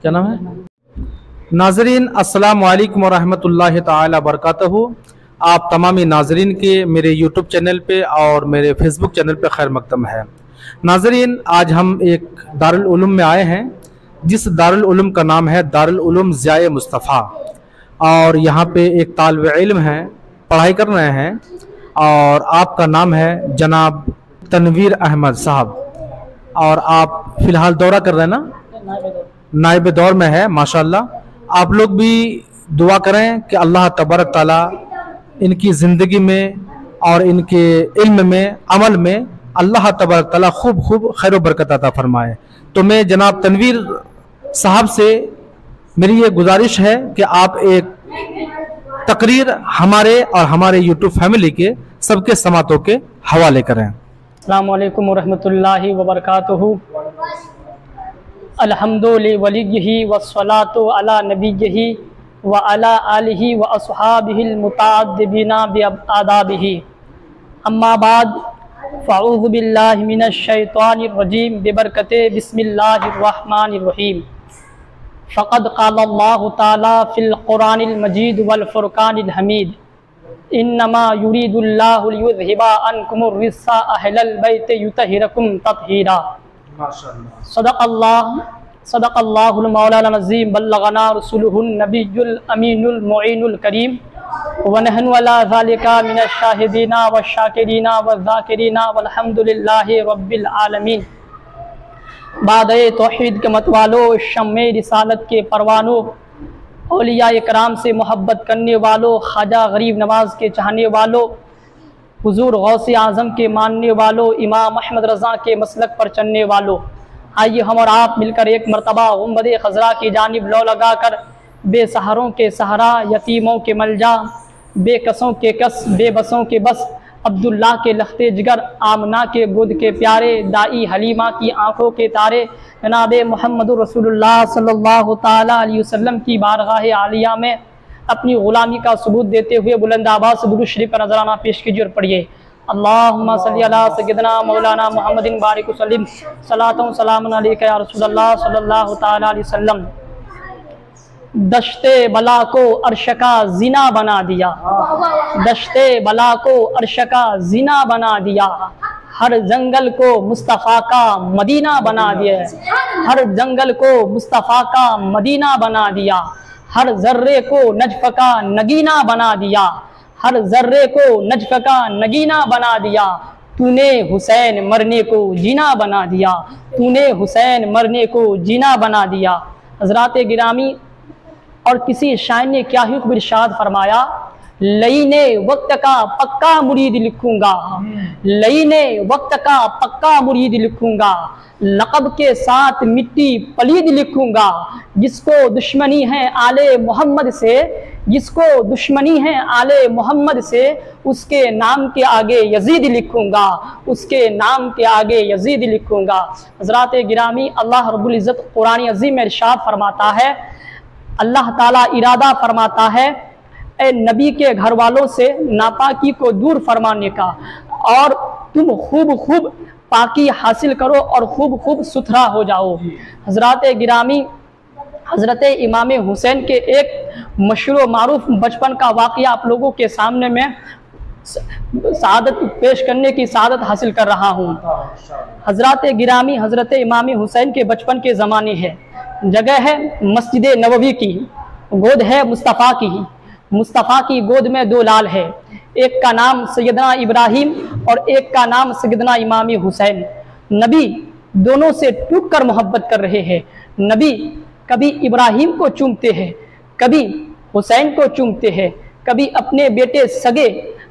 क्या नाम है? नाजरीन अस्सलाम वालेकुम वरहमतुल्लाहि ताला बरकातहू। आप तमामी नाजरीन के मेरे यूट्यूब चैनल पे और मेरे फेसबुक चैनल पे खैर मकदम है। नाजरीन आज हम एक दारुल उलूम में आए हैं, जिस दारुल उलूम का नाम है दारुल उलूम ज़िया मुस्तफ़ा, और यहाँ पे एक तालिब इल्म है, पढ़ाई कर रहे हैं, और आपका नाम है जनाब तनवीर अहमद साहब, और आप फ़िलहाल दौरा कर रहे हैं ना? नाइब दौर में है माशाल्लाह। आप लोग भी दुआ करें कि अल्लाह तबारक ताला इनकी ज़िंदगी में और इनके इल्म में अमल में अल्लाह तबारक ताला खूब खूब खैर बरकत अता फरमाए। तो मैं जनाब तनवीर साहब से मेरी ये गुजारिश है कि आप एक तकरीर हमारे और हमारे यूट्यूब फैमिली के सबके समातों के हवाले करें। अस्सलामु अलैकुम वरहमतुल्लाहि वबरकातुहू। अल्हम्दुलिल्लाहि वलिय्यिही वस्सलातु अला नबिय्यिही व अला आलिही व अस्हाबिहिल मुतअद्दिबीना बिआदाबिही। अम्मा बाद फ़अऊज़ु बिल्लाहि मिनश शैतानिर रजीम बिबरकते बिस्मिल्लाहिर रहमानिर रहीम। फ़क़द क़ालल्लाहु तआला फ़िल क़ुरानिल मजीद वल फ़ुरक़ानिल हमीद इन्नमा युरीदुल्लाहु लियुज़हिबा अन्कुमुर रिज्सा अहलल बैति युतहिरकुम तत्हीरा। सदक़ल्लाहुल मौलाना अज़ीम बल्लगना रसूलुहुन नबियुल अमीनुल मुईनुल करीम व नहनु अला ज़ालिका मिनश शाहिदीना वश्शाकिरीना वज़्ज़ाकिरीना वल्हम्दुलिल्लाहि रब्बिल आलमीन। बादए तौहीद के मतवालो, शम्मे रिसालत के परवानों, औलिया इकराम से मोहब्बत करने वालों, ख्वाजा गरीब नवाज के चाहने वालों, हुजूर गौसे आज़म के मानने वालों, इमाम अहमद रज़ा के मसलक पर चलने वालों, आइए हम और आप मिलकर एक मरतबा गुंबद खज़रा की जानिब लौ लगाकर बेसहारों के सहारा, यतीमों के मलजा, बेकसों के कस, बेबसों के बस, अब्दुल्ला के लख्ते जिगर, आमना के गोद के प्यारे, दाई हलीमा की आँखों के तारे, जनाब मुहम्मदुर रसूलुल्लाह सल्लल्लाहु ताला अलैहि वसल्लम की बारगाह आलिया में अपनी ग़ुलामी का सबूत देते हुए बुलंद आवाज़ से दुरूद शरीफ का नजराना पेश कीजिए और पढ़िए। अल्लाहुम्मा सल्ली अला सय्यिदना मौलाना मुहम्मदिन बारिक वसल्लिम सलातुन सलामुन अलैका या रसूलल्लाह सल्लल्लाहु ताला अलैहि वसल्लम। दश्ते बला को अर्श का ज़िना बना दिया, दश्ते बला को अर्श का ज़िना बना दिया, हर जंगल को मुस्तफ़ा का मदीना बना दिया, हर जंगल को मुस्तफ़ा का मदीना बना दिया, हर ज़र्रे को नजफ़ का नगीना बना दिया, हर ज़र्रे को नजफ़ का नगीना बना दिया। तूने हुसैन मरने को जीना बना दिया, तूने हुसैन मरने को जीना बना दिया। हज़रात गिरामी, और किसी शायर ने क्या ही इरशाद फरमाया, लईने वक्त का पक्का मुरीद लिखूंगा, लईने वक्त का पक्का मुरीद लिखूंगा, लक़ब के साथ मिट्टी पलीद लिखूंगा, जिसको दुश्मनी है आले मोहम्मद से, जिसको दुश्मनी है आले मोहम्मद से, उसके नाम के आगे यजीद लिखूंगा, उसके नाम के आगे यजीद लिखूंगा। हज़रात गिरामी, अल्लाह रब्बुल इज़्ज़त कुरान अज़ीम में इरशाद फरमाता है, अल्लाह ताला इरादा फरमाता है ए नबी के घर वालों से नापाकी को दूर फरमाने का, और तुम खूब खूब पाकी हासिल करो और खूब खूब सुथरा हो जाओ। हज़रात गिरामी, हज़रत इमाम हुसैन के एक मशहूर मारूफ बचपन का वाक़या आप लोगों के सामने में सआदत पेश करने की सआदत हासिल कर रहा हूँ। हज़रात गिरामी, हज़रत इमाम हुसैन के बचपन के ज़माने है, जगह है मस्जिद नबवी की, गोद है मुस्तफ़ा की, मुस्तफ़ा की गोद में दो लाल है, एक का नाम सैयदना इब्राहिम और एक का नाम सैयदना इमाम हुसैन। नबी दोनों से टूट कर मोहब्बत कर रहे हैं। नबी कभी इब्राहिम को चूमते हैं, कभी हुसैन को चूमते हैं, कभी अपने बेटे सगे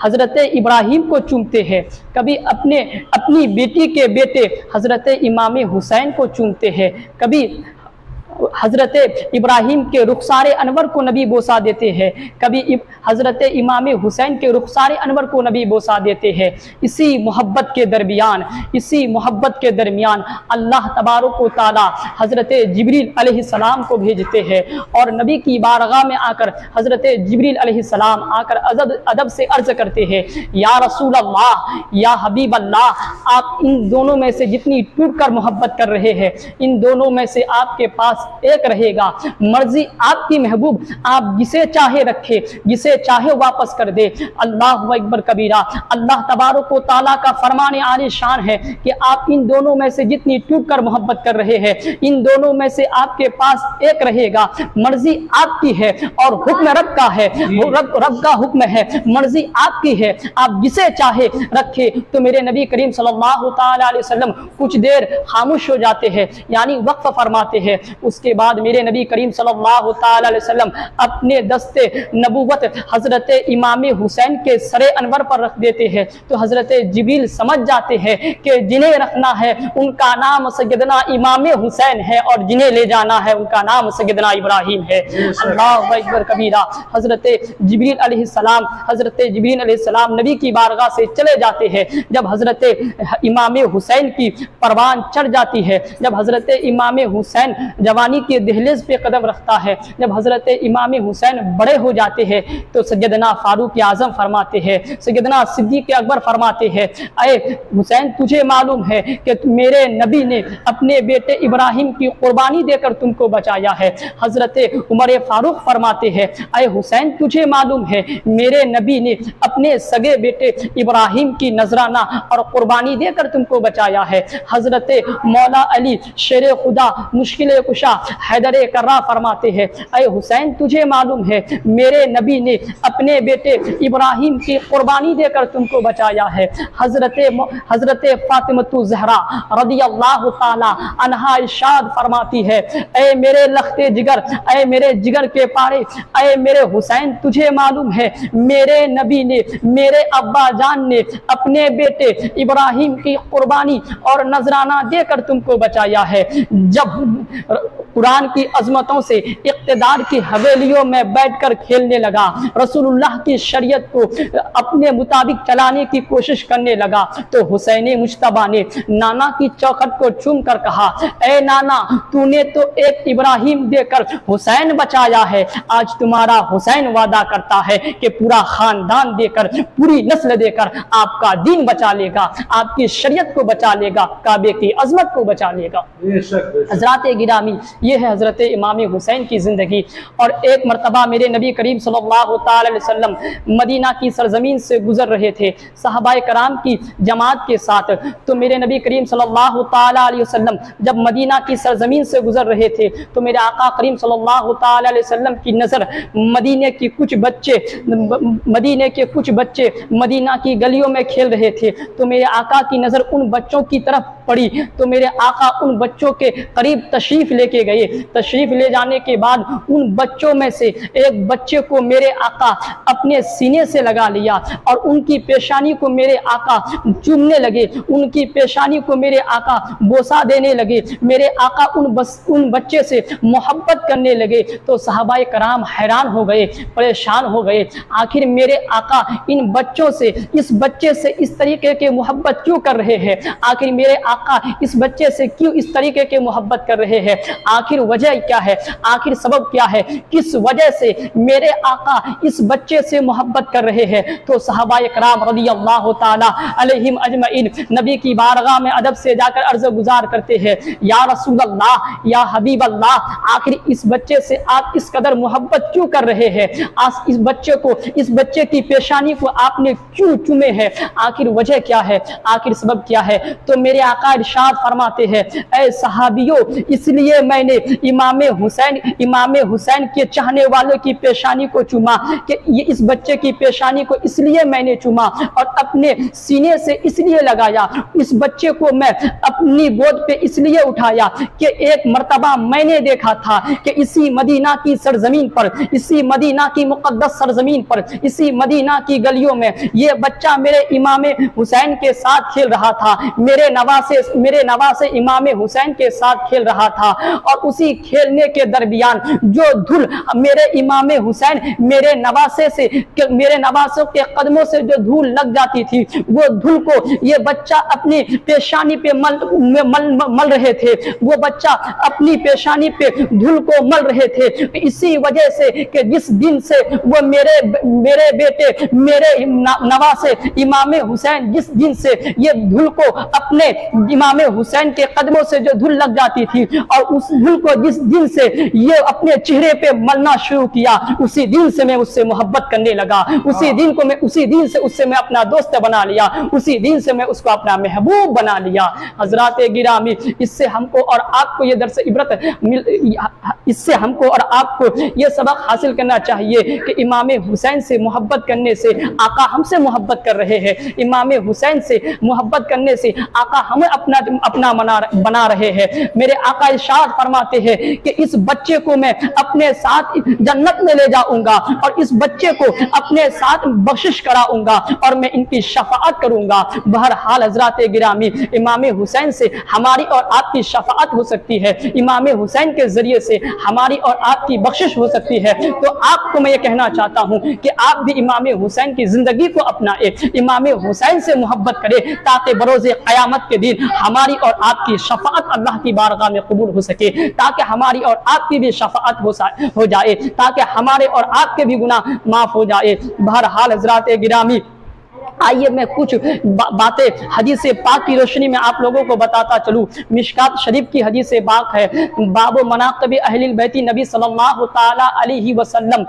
हज़रत इब्राहिम को चूमते हैं, कभी अपनी बेटी के बेटे हज़रत इमाम हुसैन को चूमते हैं, कभी हज़रत इब्राहिम के रुखसारे अनवर को नबी बोसा देते हैं, कभी हज़रत इमाम हुसैन के रुखसारे अनवर को नबी बोसा देते हैं। इसी मोहब्बत के दरमियान, इसी मोहब्बत के दरमियान अल्लाह तबारक व तआला हज़रत जिब्रील अलैहिस्सलाम को भेजते हैं, और नबी की बारगाह में आकर हज़रत जिब्रील अलैहिस्सलाम आकर अदब से अर्ज़ करते हैं, या रसूल अल्लाह, या हबीब अल्लाह, आप इन दोनों में से जितनी टूट कर मोहब्बत कर रहे हैं, इन दोनों में से आपके पास एक रहेगा। मर्जी आपकी महबूब, आप जिसे चाहे रखे, जिसे चाहे वापस कर दे। अल्लाहु अकबर कबीरा। अल्लाह तबारक व तआला का फरमान आली शान है कि आप इन दोनों में से जितनी टूट कर मोहब्बत कर रहे हैं, इन दोनों में से आपके पास एक रहेगा। मर्जी आपकी है और हुक्म रब का है, रब का हुक्म है, मर्जी आपकी है, आप जिसे चाहे रखे। तो मेरे नबी करीम सल्लल्लाहु तआला अलैहि वसल्लम कुछ देर खामोश हो जाते हैं, यानी वक्फ फरमाते हैं। उसके बाद मेरे नबी करीम सल्लल्लाहु तआला अलैहि वसल्लम अपने दस्ते नबूवत हजरत इमाम हुसैन के सरे अनवर पर रख देते हैं। तो हजरत जिब्रील समझ जाते हैं कि जिन्हें रखना है उनका नाम सैयदना इमाम हुसैन है और जिन्हें ले जाना है उनका नाम सैयदना इब्राहिम है। अल्लाहु अकबर कबीरा। हजरत जिब्रील अलैहिस्सलाम नबी की बारगाह से चले जाते हैं। जब हजरत इमाम हुसैन की परवान चढ़ जाती है, जब हजरत इमाम हुसैन जवानी के दहलीज पे कदम रखता है, जब हजरत इमाम हुसैन बड़े हो जाते हैं, तो सैयदना फारूक आजम फरमाते हैं, सैयदना सिद्दीक अकबर फरमाते हैं, अरे हुसैन तुझे मालूम है कि मेरे नबी ने अपने बेटे इब्राहिम की कुर्बानी देकर तुमको बचाया है। हजरत उमर फारूक फरमाते हैं, अरे हुसैन तुझे मालूम है मेरे नबी ने अपने सगे बेटे इब्राहिम की नजराना और कुर्बानी देकर तुमको बचाया है। हजरत मौला अली शेर खुदा मुश्किल कुशा हैदर कर्रा फरमाते हैं, अरे हुसैन तुझे मालूम है मेरे नबी ने अपने बेटे इब्राहिम की कुर्बानी देकर तुमको बचाया है। हजरत फातिमतु ज़हरा रदियल्लाहु ताला अन्हा इरशाद फरमाती है, ऐ मेरे लख्ते जिगर, ऐ मेरे जिगर के पारे, ऐ मेरे हुसैन तुझे मालूम है मेरे नबी ने, मेरे अब्बा जान ने अपने बेटे इब्राहिम की कुर्बानी और नजराना देकर तुमको बचाया है। जब कुरान की अजमतों से इक़्तिदार की हवेलियों में बैठकर खेलने लगा, रसूलुल्लाह की शरीयत को अपने मुताबिक चलाने की कोशिश करने लगा, तो हुसैन मुश्तबा ने नाना की चौखट को चूम कर कहा, ए नाना तूने तो एक इब्राहिम देकर हुसैन बचाया है, आज तुम्हारा हुसैन वादा करता है कि पूरा खानदान देकर, पूरी नस्ल देकर आपका दीन बचा लेगा, आपकी शरीयत को बचा लेगा, काबे की अजमत को बचा लेगा। हजरत गिरामी, ये है हजरत इमाम हुसैन की जिंदगी। और एक मरतबा मेरे नबी करीम सल्लल्लाहु ताला अलैहि वसल्लम मदीना की सरजमीन से गुजर रहे थे सहाबाए कराम की जमात के साथ। तो मेरे नबी करीम सल्लल्लाहु ताला अलैहि वसल्लम जब मदीना की सरजमीन से गुजर रहे थे, तो मेरे आका करीम सल्लल्लाहु ताला अलैहि वसल्लम की नज़र मदीने के कुछ बच्चे मदीना की गलियों में खेल रहे थे। तो मेरे आका की नज़र उन बच्चों की तरफ पड़ी, तो मेरे आका उन बच्चों के करीब तशरीफ लेके गए। तशरीफ ले जाने के बाद उन बच्चों में से एक बच्चे को मेरे आका अपने सीने से लगा लिया और उनकी पेशानी को मेरे आका चूमने लगे, उनकी पेशानी को मेरे आका बोसा देने लगे, मेरे आका उन बच्चे से मोहब्बत करने लगे। तो सहाबाए कराम हैरान हो गए, परेशान हो गए, आखिर मेरे आका इन बच्चों से, इस बच्चे से इस तरीके के मोहब्बत क्यों कर रहे हैं, आखिर मेरे आका इस बच्चे से क्यों इस तरीके के मोहब्बत कर रहे हैं, आखिर वजह क्या है, आखिर सबब क्या है, किस वजह से मेरे आका इस बच्चे से मोहब्बत कर रहे हैं। तो सहाबाए कराम रज़ियल्लाहु ताला अलैहिम अजमईन नबी की बारगाह में अदब से जाकर अर्ज़ गुजार करते हैं, या रसूल अल्लाह, या हबीब अल्लाह, आखिर इस बच्चे से आप इस कदर मोहब्बत क्यों कर रहे हैं, आज इस बच्चे को, इस बच्चे की पेशानी को आपने क्यों चूमे हैं, आखिर वजह क्या है, आखिर सबब क्या है। तो मेरे आका इरशाद फरमाते हैं, ऐ सहाबियों, इसलिए मैंने इमाम हुसैन के चाहने वालों की पेशानी को चूमा कि ये इस बच्चे की पेशानी को इसलिए मैंने चूमा और अपने सीने से इसलिए लगाया, इस बच्चे को मैं अपनी गोद पे इसलिए उठाया कि एक मर्तबा मैंने देखा था कि इसी मदीना की सरजमीन पर, इसी मदीना की मुकद्दस सरजमीन पर, इसी मदीना की गलियों में ये बच्चा मेरे इमाम हुसैन के साथ खेल रहा था, मेरे नवासे इमाम हुसैन के साथ खेल रहा था। और उसी खेलने के दरमियान जो धूल मेरे इमाम हुसैन, मेरे नवासों के कदमों से जो धूल लग जाती थी, वो धूल को ये बच्चा अपनी पेशानी पे मल रहे थे, वो बच्चा अपनी पेशानी पे धूल को मल रहे थे। इसी वजह से कि जिस दिन से वो मेरे बेटे, मेरे नवासे इमाम हुसैन, जिस दिन से ये धूल को अपने इमाम हुसैन के कदमों से जो धूल लग जाती थी और उस धूल धूल को जिस दिन से ये अपने चेहरे पे मलना शुरू किया, उसी दिन से मैं उससे मोहब्बत करने लगा, उसी दिन से उससे मैं अपना दोस्त बना लिया, उसी दिन से मैं उसको अपना महबूब बना लिया। हजरात गिरामी, इससे हमको और आपको ये दर्स इबरत इससे हमको और आपको ये सबक हासिल करना चाहिए कि इमाम हुसैन से मोहब्बत करने से आका हमसे मोहब्बत कर रहे हैं, इमाम हुसैन से मोहब्बत करने से आका हमें अपना बना रहे हैं। मेरे आका इरशाद फरमाते हैं कि इस बच्चे को मैं अपने साथ जन्नत में ले जाऊंगा और इस बच्चे को अपने साथ बख्शिश कराऊंगा और मैं इनकी शफाअत करूंगा। बहरहाल हजरात गिरामी, इमाम हुसैन से हमारी और आपकी शफाअत हो सकती है, इमाम हुसैन के जरिए से हमारी और आपकी बख्शिश हो सकती है। तो आपको मैं ये कहना चाहता हूं कि आप भी इमाम हुसैन की जिंदगी को अपनाए, इमाम हुसैन से मोहब्बत करें, ताकि बरोज़े क़यामत के दिन हमारी और आपकी शफाअत अल्लाह की बारगाह में कबूल हो सके, ताकि हमारी और आपकी भी शफाअत हो जाए, ताकि हमारे और आपके भी गुनाह माफ हो जाए। बहरहाल हजरात गिरामी, आइए मैं कुछ बातें हदीस पाक की रोशनी में आप लोगों को बताता चलूं। मिशकात शरीफ की हदीस पाक है, बाबो मनाक़िब अहलिल बैती नबी सल्लल्लाहु तआला अलैहि वसल्लम।